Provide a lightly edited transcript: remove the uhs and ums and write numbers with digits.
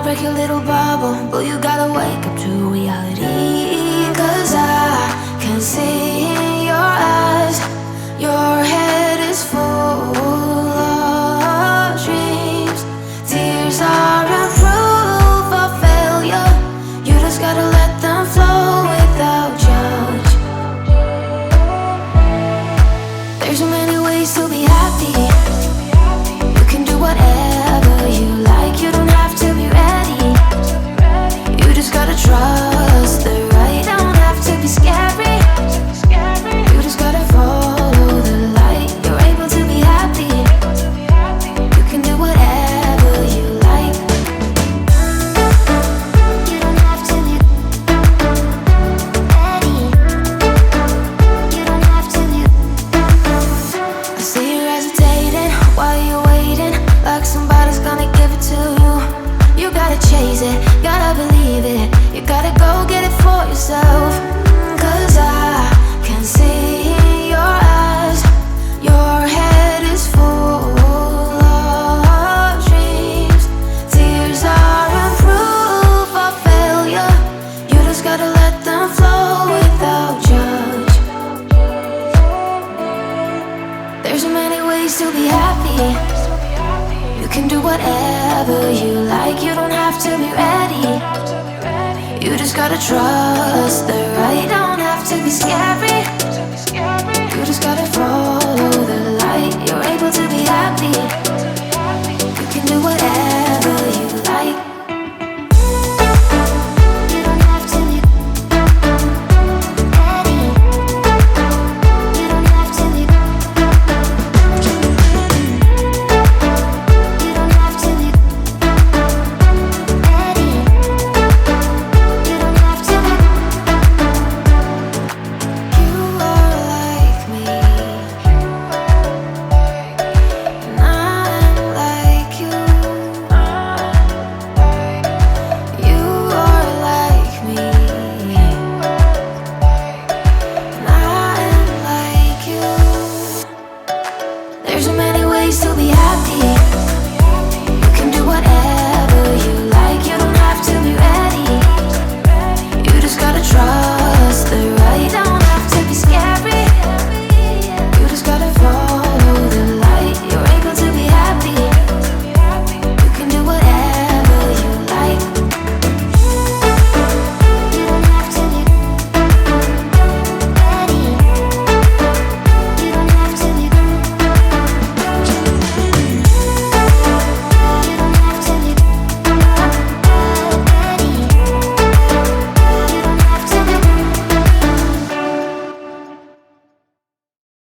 break your little bubble, but you gotta wake up to reality. 'Cause I can see in your eyes, your head is full of dreams. Tears aren't proof of failure, you just gotta let them flow without judge. There's so many ways to be happy. You can do whatever you like, you don't have to be ready. You just gotta trust the right, don't have to be scary. You just gotta follow the light, you're able to be happy. You can do whatever you like. You don't have to be ready. You don't have to be. I see you hesitating while you're waiting, like somebody's gonna give it to you. You gotta chase it, gotta believe it, you gotta go get it for yourself. 'Cause I can see in your eyes, your head is full of dreams. Tears aren't proof of failure, you just gotta let them flow without judge. There's so many ways to be happy. You can do whatever you like, you don't have to be ready. You just gotta trust the right, don't have to be scary. You just gotta follow the light, you're able to be happy. You can do whatever